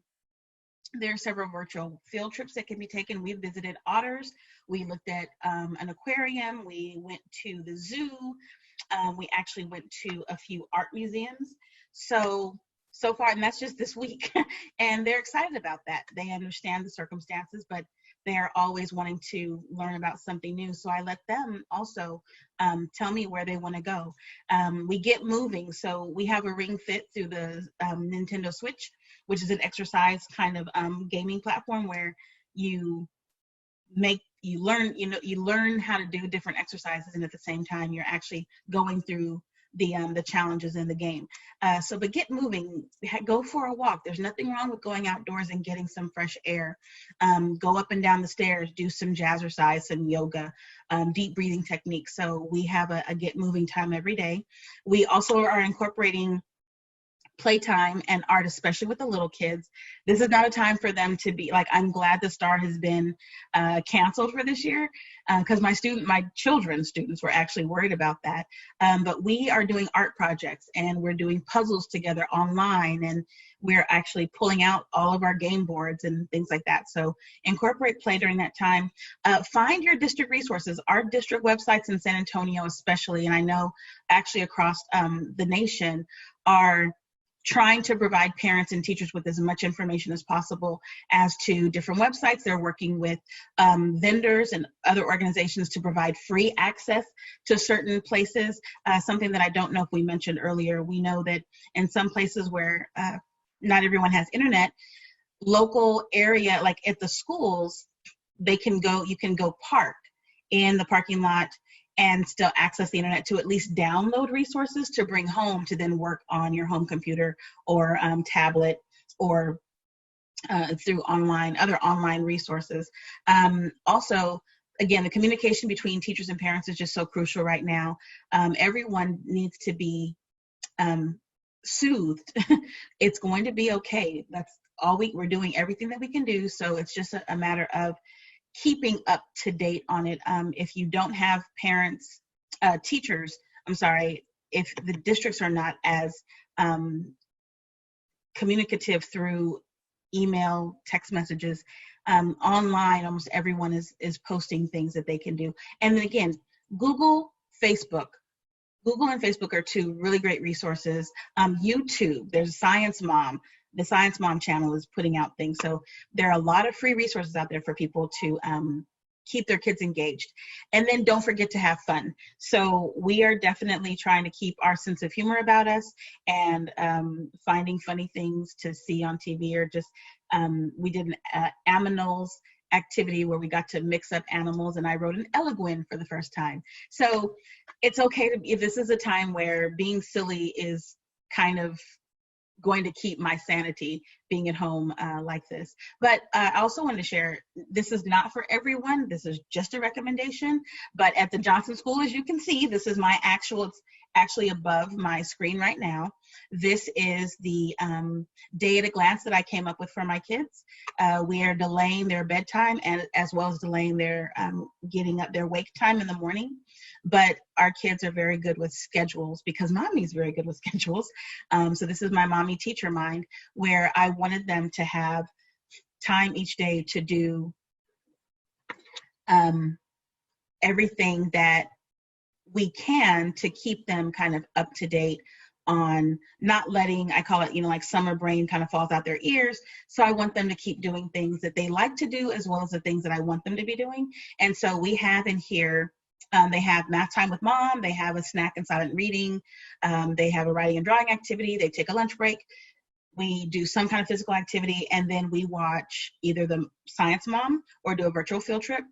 there are several virtual field trips that can be taken. We visited otters, we looked at an aquarium, we went to the zoo, we actually went to a few art museums. So far, and that's just this week, and they're excited about that. They understand the circumstances, but they are always wanting to learn about something new. So I let them also tell me where they want to go. We get moving. So we have a Ring Fit through the Nintendo Switch, which is an exercise kind of gaming platform where you learn how to do different exercises, and at the same time you're actually going through the challenges in the game. But get moving, go for a walk. There's nothing wrong with going outdoors and getting some fresh air. Go up and down the stairs, do some jazzercise, some yoga, deep breathing techniques. So we have a get moving time every day. We also are incorporating playtime and art, especially with the little kids. This is not a time for them to be like, I'm glad the Star has been canceled for this year, because my children's students were actually worried about that. But we are doing art projects, and we're doing puzzles together online, and we're actually pulling out all of our game boards and things like that. So incorporate play during that time. Find your district resources. Our district websites in San Antonio especially, and I know actually across the nation, are trying to provide parents and teachers with as much information as possible as to different websites. They're working with vendors and other organizations to provide free access to certain places. Something that I don't know if we mentioned earlier, we know that in some places where not everyone has internet, local area, like at the schools, you can go park in the parking lot and still access the internet to at least download resources to bring home to then work on your home computer or tablet, or through other online resources. Also, again, the communication between teachers and parents is just so crucial right now. Everyone needs to be soothed. It's going to be okay. That's all we're doing everything that we can do. So it's just a matter of keeping up to date on it. If you don't have if the districts are not as communicative through email, text messages, online, almost everyone is posting things that they can do. And then again, Google and Facebook are two really great resources. YouTube, there's Science Mom. The Science Mom channel is putting out things. So there are a lot of free resources out there for people to keep their kids engaged. And then don't forget to have fun. So we are definitely trying to keep our sense of humor about us, and finding funny things to see on TV, or just, we did an aminals activity where we got to mix up animals, and I wrote an elegant for the first time. So it's okay if this is a time where being silly is kind of going to keep my sanity being at home like this. But I also wanted to share, this is not for everyone. This is just a recommendation. But at the Johnson School, as you can see, this is my it's actually above my screen right now. This is the day at a glance that I came up with for my kids. We are delaying their bedtime, and as well as delaying their getting up their wake time in the morning. But our kids are very good with schedules, because mommy's very good with schedules. So this is my mommy teacher mind, where I wanted them to have time each day to do everything that we can to keep them kind of up to date on not letting, I call it, like summer brain kind of falls out their ears. So I want them to keep doing things that they like to do, as well as the things that I want them to be doing. And so we have in here, they have math time with mom, they have a snack and silent reading, they have a writing and drawing activity, they take a lunch break, we do some kind of physical activity, and then we watch either the Science Mom or do a virtual field trip.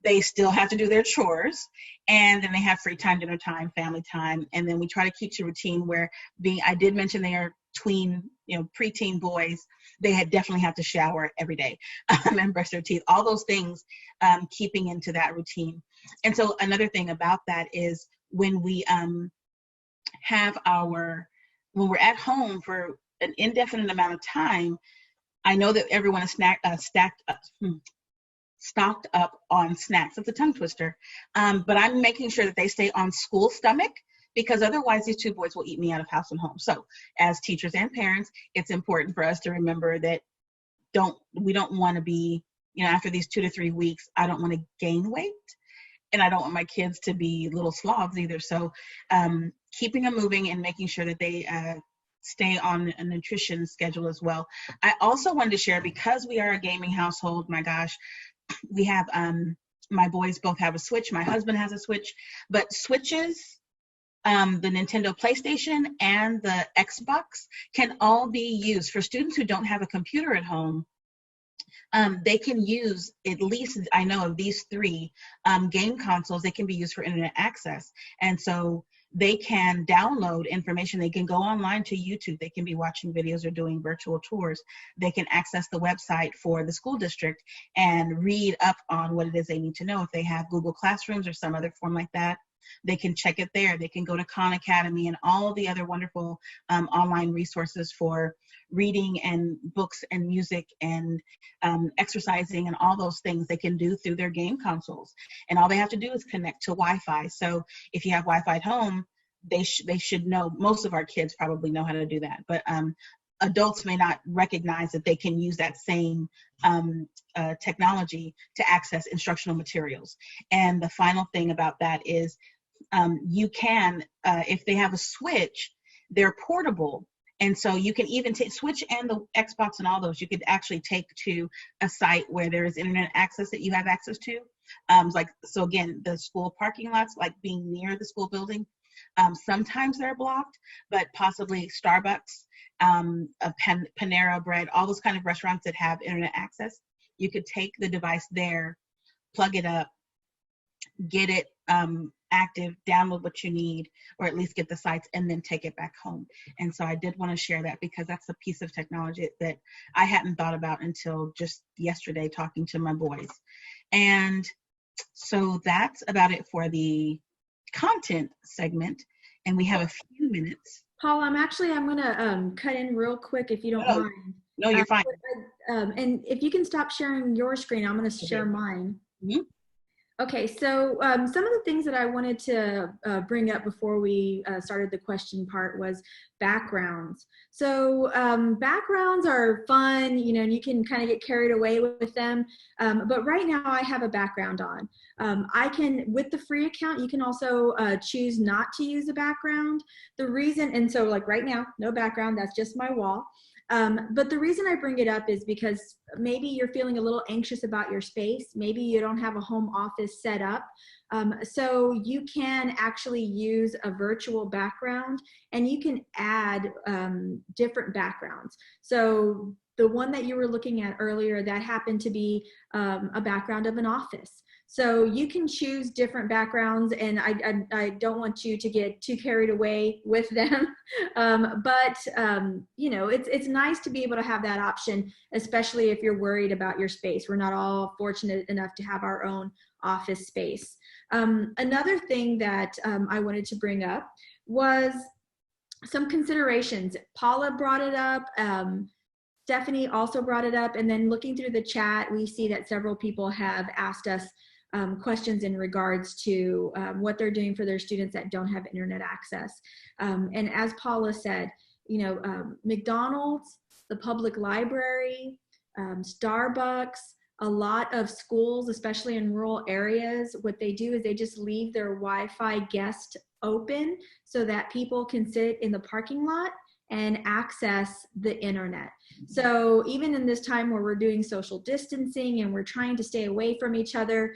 They still have to do their chores, and then they have free time, dinner time, family time, and then we try to keep to routine where I did mention they are tween, preteen boys, they definitely have to shower every day and brush their teeth, all those things, keeping into that routine. And so another thing about that is when we when we're at home for an indefinite amount of time, I know that everyone is stocked up on snacks. It's a tongue twister. But I'm making sure that they stay on school stomach, because otherwise these two boys will eat me out of house and home. So as teachers and parents, it's important for us to remember that we don't want to be, after these 2 to 3 weeks, I don't want to gain weight, and I don't want my kids to be little sloths either. So keeping them moving and making sure that they stay on a nutrition schedule as well. I also wanted to share, because we are a gaming household, my gosh, we have, my boys both have a Switch, my husband has a Switch, but Switches, the Nintendo PlayStation and the Xbox can all be used for students who don't have a computer at home. They can use, at least I know of these 3 game consoles, they can be used for internet access. And so they can download information. They can go online to YouTube. They can be watching videos or doing virtual tours. They can access the website for the school district and read up on what it is they need to know. If they have Google Classrooms or some other form like that, they can check it there. They can go to Khan Academy and all the other wonderful online resources for reading and books and music and exercising and all those things they can do through their game consoles. And all they have to do is connect to Wi-Fi. So if you have Wi-Fi at home, they should know. Most of our kids probably know how to do that, but adults may not recognize that they can use that same technology to access instructional materials. And the final thing about that is you can, if they have a Switch, they're portable. And so you can even take Switch and the Xbox and all those, you could actually take to a site where there is internet access that you have access to. So again, the school parking lots, like being near the school building, sometimes they're blocked, but possibly Starbucks, Panera Bread, all those kind of restaurants that have internet access, you could take the device there, plug it up, get it active, download what you need, or at least get the sites, and then take it back home. And so I did want to share that, because that's a piece of technology that I hadn't thought about until just yesterday talking to my boys. And so that's about it for the content segment, and we have a few minutes. Paul, I'm going to cut in real quick if you don't mind. No, you're fine. And if you can stop sharing your screen, I'm going to share mine. Mm-hmm. Okay, so some of the things that I wanted to bring up before we started the question part was backgrounds. So backgrounds are fun, and you can kind of get carried away with them. But right now I have a background on. I can, with the free account, you can also choose not to use a background. The reason, and so like right now, no background, that's just my wall. But the reason I bring it up is because maybe you're feeling a little anxious about your space. Maybe you don't have a home office set up. So you can actually use a virtual background, and you can add different backgrounds. So the one that you were looking at earlier, that happened to be a background of an office. So you can choose different backgrounds, and I don't want you to get too carried away with them. But it's nice to be able to have that option, especially if you're worried about your space. We're not all fortunate enough to have our own office space. Another thing that I wanted to bring up was some considerations. Paula brought it up. Stephanie also brought it up, and then looking through the chat, we see that several people have asked us questions in regards to what they're doing for their students that don't have internet access. And as Paula said, McDonald's, the public library, Starbucks, a lot of schools, especially in rural areas, what they do is they just leave their Wi-Fi guest open so that people can sit in the parking lot and access the internet. So even in this time where we're doing social distancing and we're trying to stay away from each other,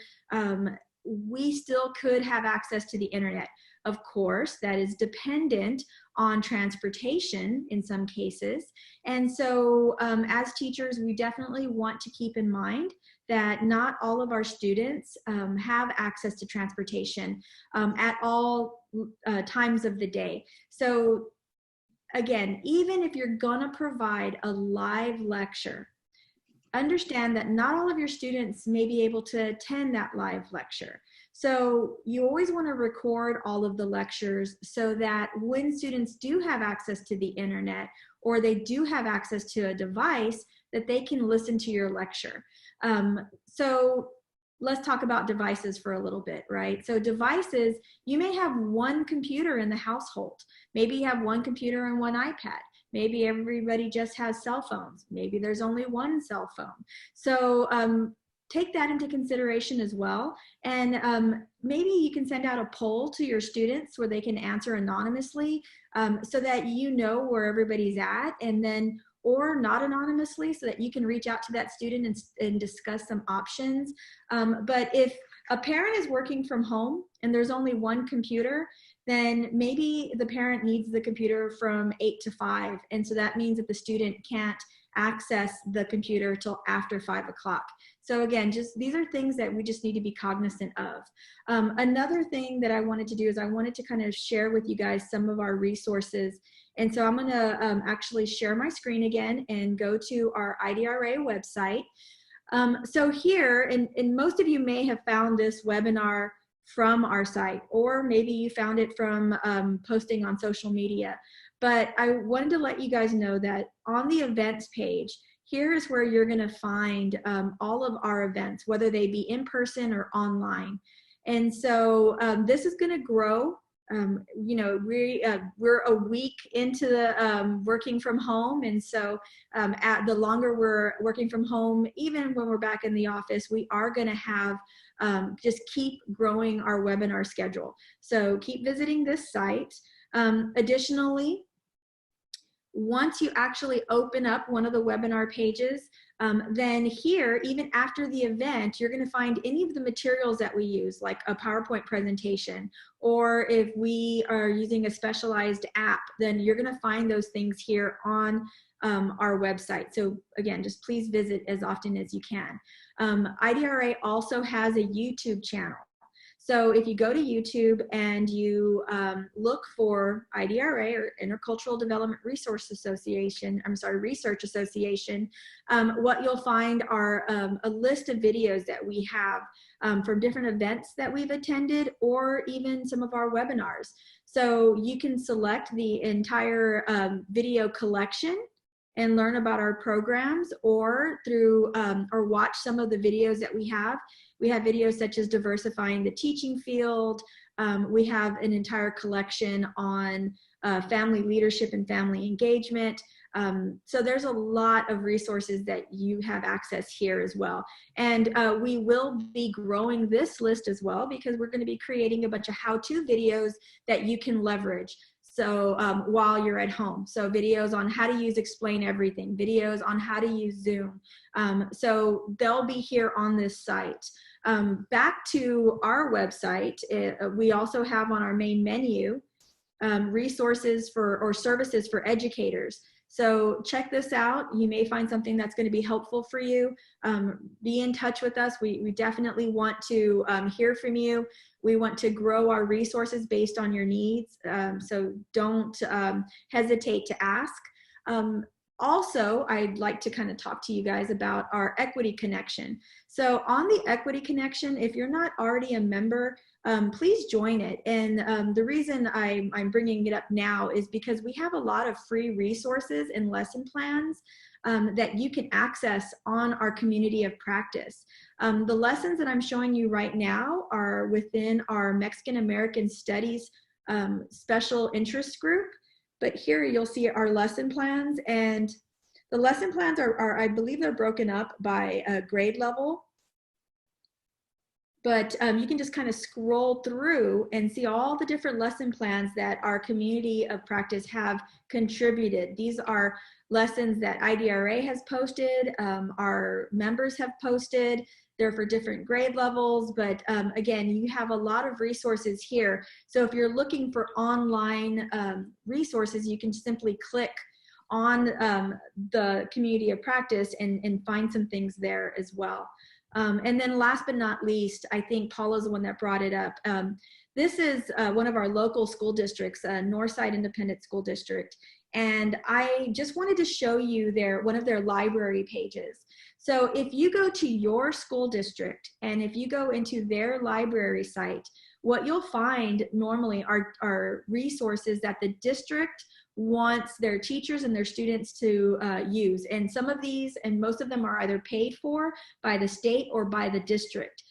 we still could have access to the internet. Of course, that is dependent on transportation in some cases. And so as teachers, we definitely want to keep in mind that not all of our students have access to transportation at all times of the day. So again, even if you're gonna provide a live lecture, understand that not all of your students may be able to attend that live lecture. So you always want to record all of the lectures so that when students do have access to the internet or they do have access to a device, that they can listen to your lecture. So let's talk about devices for a little bit, right? So devices, you may have one computer in the household. Maybe you have one computer and one iPad. Maybe everybody just has cell phones. Maybe there's only one cell phone. So take that into consideration as well. And maybe you can send out a poll to your students where they can answer anonymously so that you know where everybody's at, and then, or not anonymously, so that you can reach out to that student and discuss some options. But if a parent is working from home and there's only one computer, then maybe the parent needs the computer from 8 to 5. And so that means that the student can't access the computer till after 5 o'clock. So again, just these are things that we just need to be cognizant of. Another thing that I wanted to do is I wanted to kind of share with you guys some of our resources. And so I'm gonna actually share my screen again and go to our IDRA website. So here, and most of you may have found this webinar from our site, or maybe you found it from posting on social media. But I wanted to let you guys know that on the events page, here is where you're gonna find all of our events, whether they be in person or online. And so this is gonna grow. You know, we're a week into the working from home, and so at the longer we're working from home, even when we're back in the office, we are going to have just keep growing our webinar schedule. So keep visiting this site. Additionally, once you actually open up one of the webinar pages, then here, even after the event, you're going to find any of the materials that we use, like a PowerPoint presentation, or if we are using a specialized app, then you're going to find those things here on our website. So again, just please visit as often as you can. IDRA also has a YouTube channel. So if you go to YouTube and you look for IDRA, or Intercultural Development Research Association, what you'll find are a list of videos that we have from different events that we've attended, or even some of our webinars. So you can select the entire video collection and learn about our programs, or through or watch some of the videos that we have. We have videos such as diversifying the teaching field. We have an entire collection on family leadership and family engagement. So there's a lot of resources that you have access here as well. And we will be growing this list as well, because we're going to be creating a bunch of how-to videos that you can leverage. So while you're at home, so videos on how to use Explain Everything, videos on how to use Zoom. So they'll be here on this site. Back to our website, we also have on our main menu resources for, or services for educators. So check this out. You may find something that's going to be helpful for you. Be in touch with us. We definitely want to hear from you. We want to grow our resources based on your needs. So don't hesitate to ask. Also, I'd like to kind of talk to you guys about our Equity Connection. So on the Equity Connection, if you're not already a member, please join it. And the reason I'm bringing it up now is because we have a lot of free resources and lesson plans that you can access on our community of practice. The lessons that I'm showing you right now are within our Mexican American Studies special interest group. But here you'll see our lesson plans, and the lesson plans are I believe they're broken up by grade level. But you can just kind of scroll through and see all the different lesson plans that our community of practice have contributed. These are lessons that IDRA has posted, our members have posted. They're for different grade levels, but again, you have a lot of resources here. So if you're looking for online resources, you can simply click on the community of practice and find some things there as well. And then last but not least, I think Paula's the one that brought it up. This is one of our local school districts, Northside Independent School District. And I just wanted to show you one of their library pages. So if you go to your school district and if you go into their library site, what you'll find normally are resources that the district wants their teachers and their students to use. And some of these, and most of them, are either paid for by the state or by the district.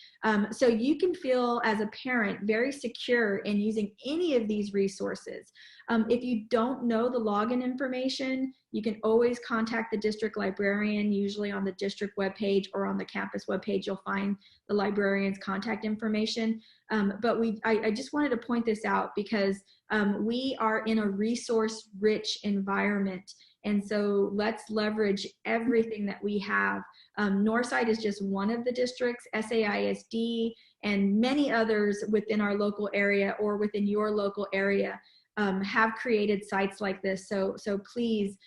So you can feel as a parent very secure in using any of these resources. If you don't know the login information, you can always contact the district librarian. Usually on the district webpage or on the campus webpage, you'll find the librarian's contact information. But I just wanted to point this out because we are in a resource-rich environment. And so let's leverage everything that we have. Northside is just one of the districts, SAISD, and many others within our local area or within your local area have created sites like this. So please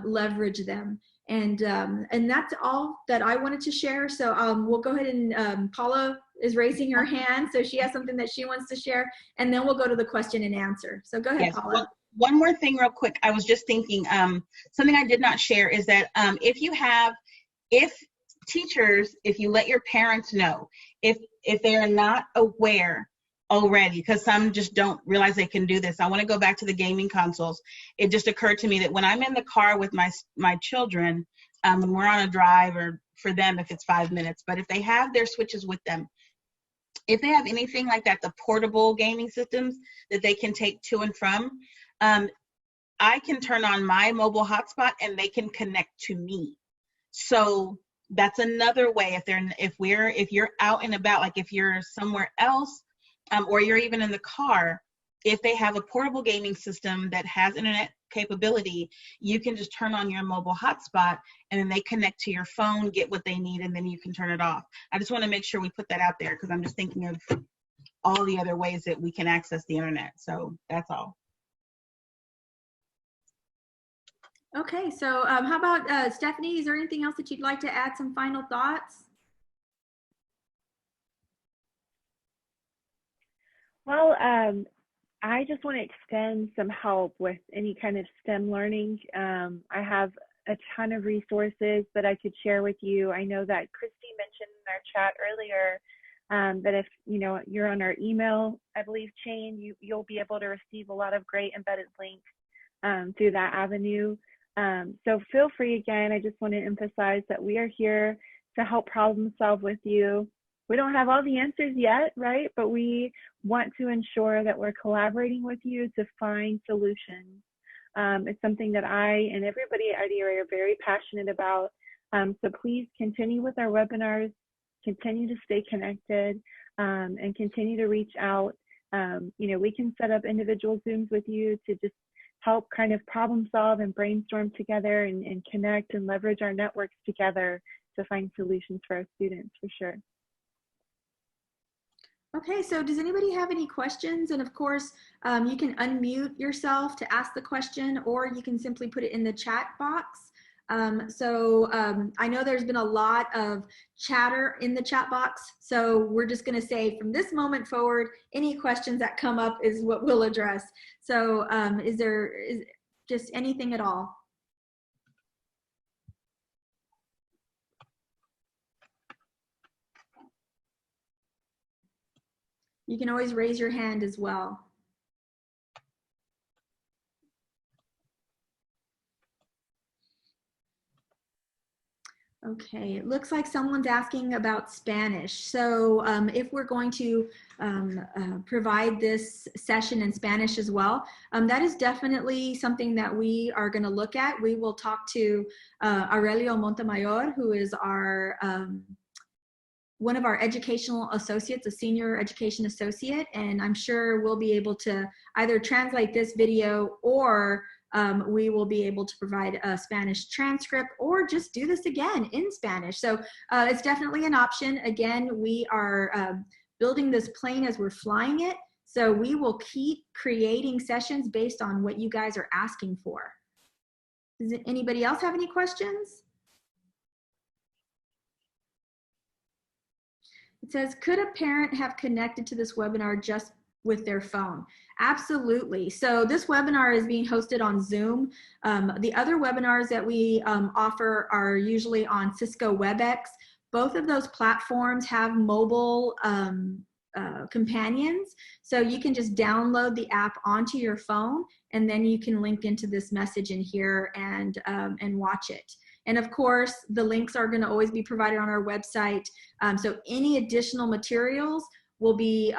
leverage them. And that's all that I wanted to share. So we'll go ahead and Paula is raising her hand. So she has something that she wants to share. And then we'll go to the question and answer. So go ahead, yes, Paula. One more thing real quick. I was just thinking, something I did not share is that if teachers, if you let your parents know, if they are not aware already, because some just don't realize they can do this. I want to go back to the gaming consoles. It just occurred to me that when I'm in the car with my children, when we're on a drive, or for them if it's 5 minutes, but if they have their switches with them, if they have anything like that, the portable gaming systems that they can take to and from, I can turn on my mobile hotspot and they can connect to me. So that's another way. If you're out and about, like if you're somewhere else, or you're even in the car, if they have a portable gaming system that has internet capability, you can just turn on your mobile hotspot and then they connect to your phone, get what they need, and then you can turn it off. I just want to make sure we put that out there because I'm just thinking of all the other ways that we can access the internet. So that's all. Okay, so how about Stephanie? Is there anything else that you'd like to add, some final thoughts? Well, I just want to extend some help with any kind of STEM learning. I have a ton of resources that I could share with you. I know that Christy mentioned in our chat earlier that if you're on our email, I believe, chain, you'll be able to receive a lot of great embedded links through that avenue. So feel free. Again, I just want to emphasize that we are here to help problem solve with you. We don't have all the answers yet, right? But we want to ensure that we're collaborating with you to find solutions. It's something that I and everybody at IDRA are very passionate about. So please continue with our webinars, continue to stay connected, and continue to reach out. We can set up individual Zooms with you to just help kind of problem solve and brainstorm together and connect and leverage our networks together to find solutions for our students, for sure. Okay, so does anybody have any questions? And of course, you can unmute yourself to ask the question, or you can simply put it in the chat box. I know there's been a lot of chatter in the chat box, so we're just going to say from this moment forward, any questions that come up is what we'll address. So is there just anything at all? You can always raise your hand as well. Okay, it looks like someone's asking about Spanish. So if we're going to provide this session in Spanish as well, that is definitely something that we are going to look at. We will talk to Aurelio Montemayor, who is our one of our educational associates, a senior education associate, and I'm sure we'll be able to either translate this video or we will be able to provide a Spanish transcript or just do this again in Spanish. So it's definitely an option. Again, we are building this plane as we're flying it. So we will keep creating sessions based on what you guys are asking for. Does anybody else have any questions? It says, could a parent have connected to this webinar just with their phone. Absolutely. So this webinar is being hosted on Zoom. The other webinars that we offer are usually on Cisco WebEx. Both of those platforms have mobile companions. So you can just download the app onto your phone, and then you can link into this message in here and watch it. And of course, the links are going to always be provided on our website. So any additional materials will be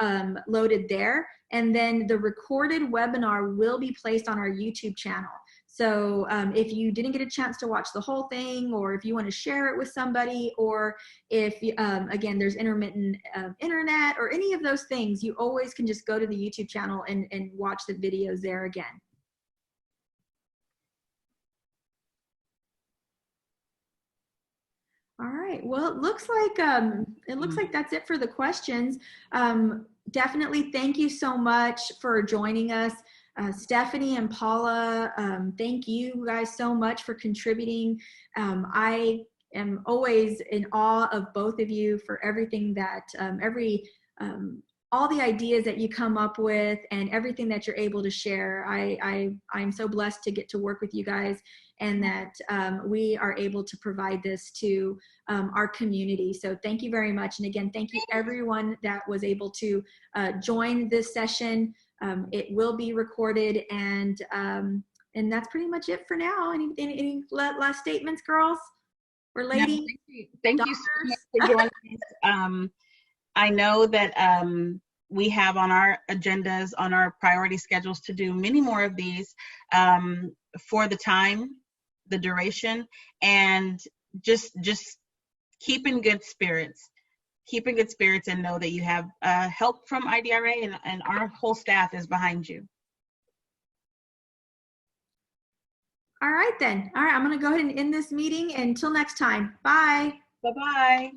loaded there. And then the recorded webinar will be placed on our YouTube channel. So if you didn't get a chance to watch the whole thing, or if you want to share it with somebody, or if, again, there's intermittent internet or any of those things, you always can just go to the YouTube channel and watch the videos there again. All right. Well, it looks like that's it for the questions. Definitely, thank you so much for joining us, Stephanie and Paula. Thank you guys so much for contributing. I am always in awe of both of you for everything that all the ideas that you come up with and everything that you're able to share. I'm so blessed to get to work with you guys, and that we are able to provide this to our community. So thank you very much. And again, thank you everyone that was able to join this session. It will be recorded, and that's pretty much it for now. Any last statements, girls or ladies? No, thank you so much for joining us. I know that we have on our agendas, on our priority schedules, to do many more of these for the time, the duration, and just keep in good spirits. Keep in good spirits and know that you have help from IDRA, and our whole staff is behind you. All right then. All right, I'm going to go ahead and end this meeting. Until next time. Bye. Bye-bye.